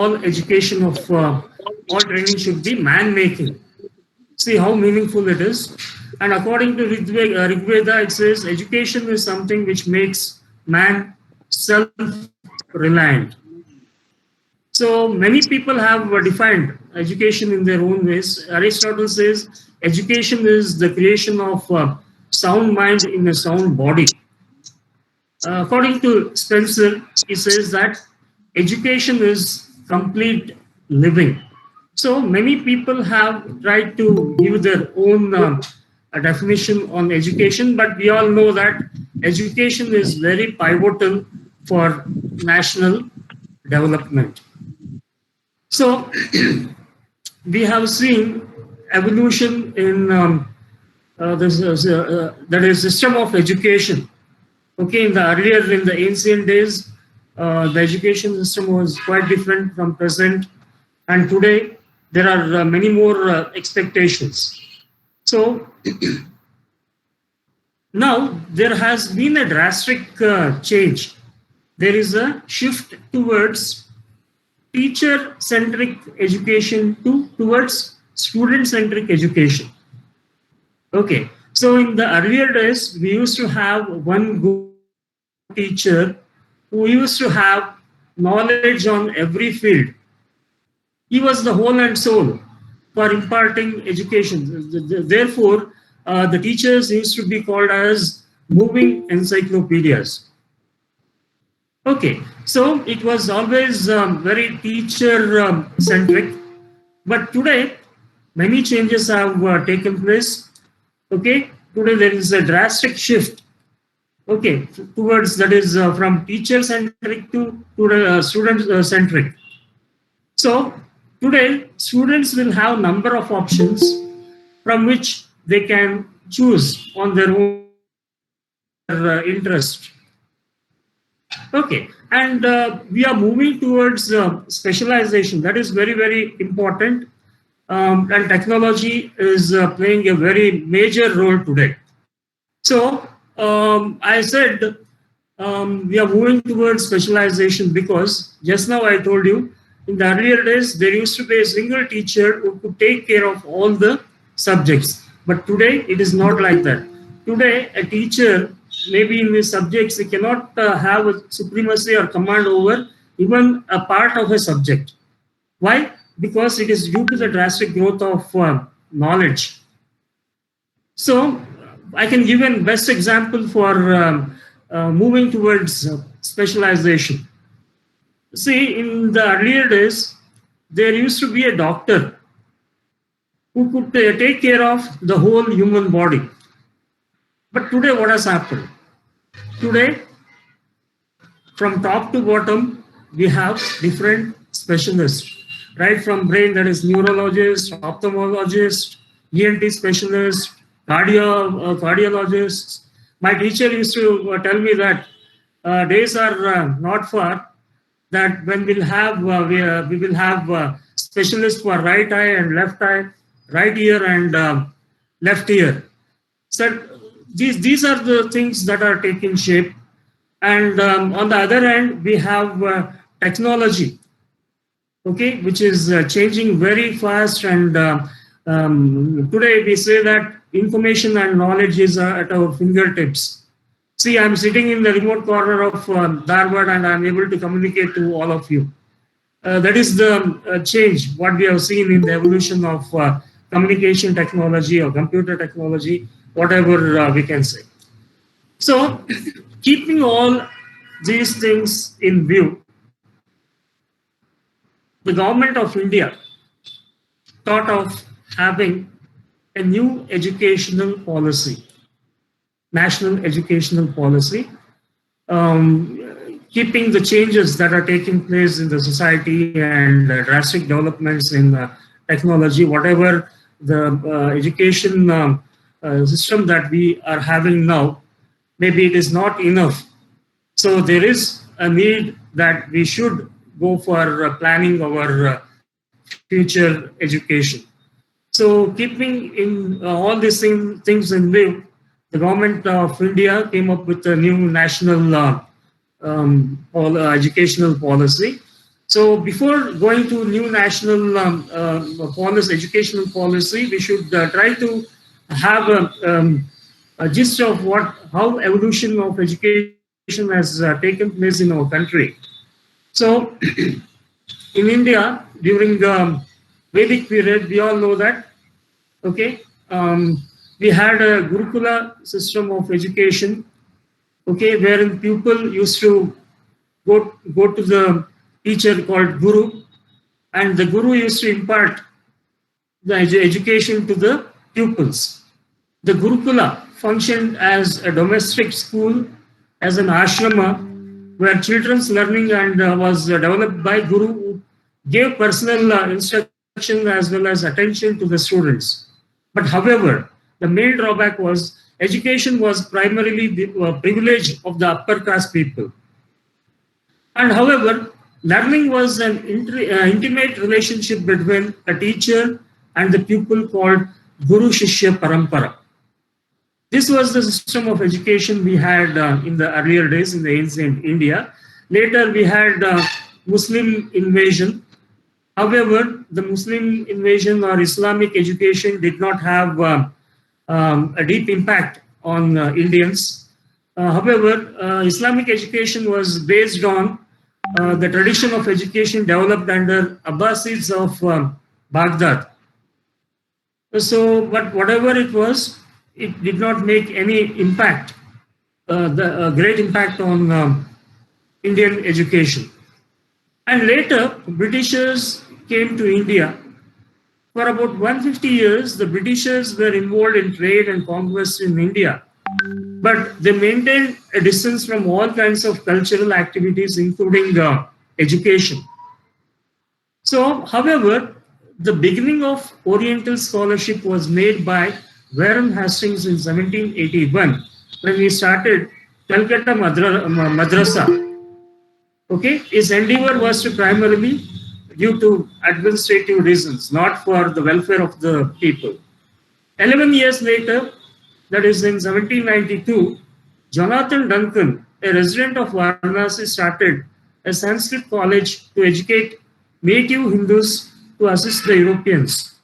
all education of all training should be man-making. See how meaningful it is. And according to Rigveda, it says education is something which makes man self-reliant. So many people have defined education in their own ways. Aristotle says education is the creation of sound mind in a sound body. According to Spencer, he says that education is complete living. So many people have tried to give their own a definition on education, but we all know that education is very pivotal for national development. So we have seen evolution in that is system of education. Okay, in the ancient days, the education system was quite different from present, and today there are many more expectations. So now there has been a drastic change. There is a shift towards teacher-centric education towards student-centric education. Okay, so in the earlier days, we used to have one good teacher who used to have knowledge on every field. He was the whole and soul for imparting education. Therefore, the teachers used to be called as moving encyclopedias. Okay, so it was always very teacher centric, but today many changes have taken place. Okay, today there is a drastic shift. Okay, towards that is from teacher centric to student centric. So today students will have number of options from which they can choose on their own interest. Okay, and we are moving towards specialization. That is very, very important. And technology is playing a very major role today. So I said we are moving towards specialization because just now I told you in the earlier days there used to be a single teacher who could take care of all the subjects. But today it is not like that. Today a teacher maybe in his subjects he cannot have a supremacy or command over even a part of a subject. Why? Because it is due to the drastic growth of knowledge. So I can give a best example for moving towards specialization. See, in the earlier days, there used to be a doctor who could take care of the whole human body. But today, what has happened? Today, from top to bottom, we have different specialists, right from brain, that is neurologist, ophthalmologist, ENT specialist, cardiologists. My teacher used to tell me that days are not far that when we will have specialists for right eye and left eye, right ear and left ear. So these are the things that are taking shape. And on the other hand, we have technology, okay, which is changing very fast. And today we say that information and knowledge is at our fingertips. See, I'm sitting in the remote corner of Dharwad and I'm able to communicate to all of you. That is the change, what we have seen in the evolution of communication technology or computer technology, whatever we can say. So, keeping all these things in view, the government of India thought of having a new educational policy, national educational policy, keeping the changes that are taking place in the society and drastic developments in technology, whatever the education system that we are having now, maybe it is not enough. So there is a need that we should go for planning our future education. So keeping in all these things in view, the government of India came up with a new national educational policy. So before going to new national policy, educational policy, we should try to have a gist of how evolution of education has taken place in our country. So in India during the Vedic period, we all know that. Okay, we had a Gurukula system of education. Okay, wherein people used to go to the teacher called Guru, and the Guru used to impart the education to the pupils. The Gurukula functioned as a domestic school, as an ashrama, where children's learning and was developed by Guru, who gave personal instruction as well as attention to the students. But however, the main drawback was education was primarily the privilege of the upper caste people. And however, learning was an intimate relationship between a teacher and the pupil called Guru Shishya Parampara. This was the system of education we had in the earlier days in the ancient India. Later, we had Muslim invasion. However, the Muslim invasion or Islamic education did not have a deep impact on Indians. However, Islamic education was based on the tradition of education developed under Abbasids of Baghdad. So, but whatever it was, it did not make any impact, the great impact on Indian education. And later, Britishers came to India. For about 150 years, the Britishers were involved in trade and conquest in India, but they maintained a distance from all kinds of cultural activities, including education. So, however, the beginning of Oriental scholarship was made by Warren Hastings in 1781 when he started Calcutta Madrasa. Okay, his endeavor was to primarily due to administrative reasons, not for the welfare of the people. 11 years later, that is in 1792, Jonathan Duncan, a resident of Varanasi, started a Sanskrit college to educate native Hindus to assist the Europeans.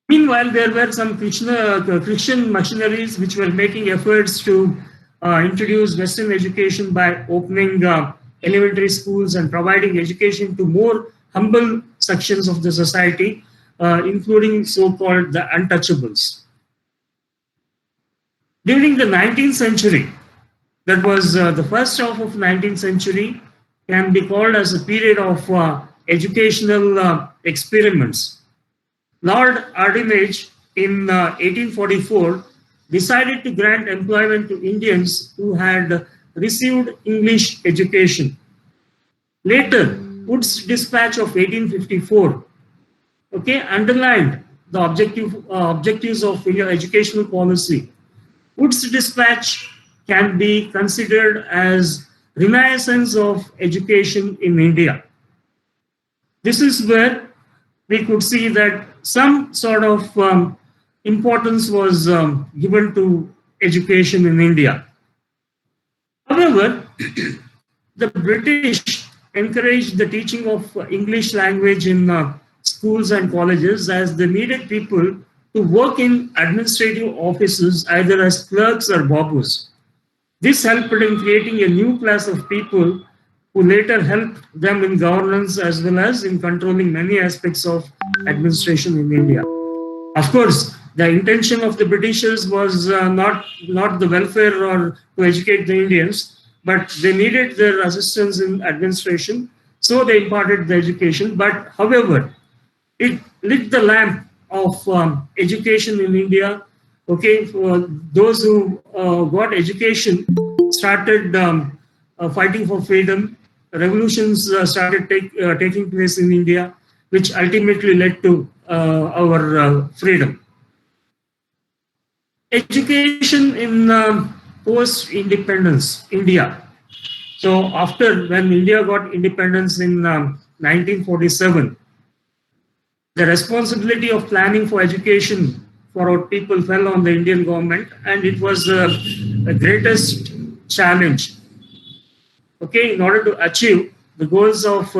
Meanwhile, there were some Christian missionaries which were making efforts to introduce Western education by opening elementary schools and providing education to more humble sections of the society, including so-called the untouchables. During the 19th century, that was the first half of 19th century, can be called as a period of educational experiments. Lord Ardimage in 1844 decided to grant employment to Indians who had received English education. Later, Wood's Dispatch of 1854 underlined the objectives of educational policy. Wood's Dispatch can be considered as renaissance of education in India. This is where we could see that some sort of importance was given to education in India. However, the British encouraged the teaching of English language in schools and colleges as they needed people to work in administrative offices either as clerks or babus. This helped in creating a new class of people who later helped them in governance as well as in controlling many aspects of administration in India. Of course, the intention of the Britishers was not the welfare or to educate the Indians, but they needed their assistance in administration, so they imparted the education. But however, it lit the lamp of education in India. Okay, for those who got education started fighting for freedom. Revolutions started taking place in India, which ultimately led to our freedom. Education in post-independence India. So after when India got independence in 1947, the responsibility of planning for education for our people fell on the Indian government, and it was the greatest challenge. Okay, in order to achieve the goals of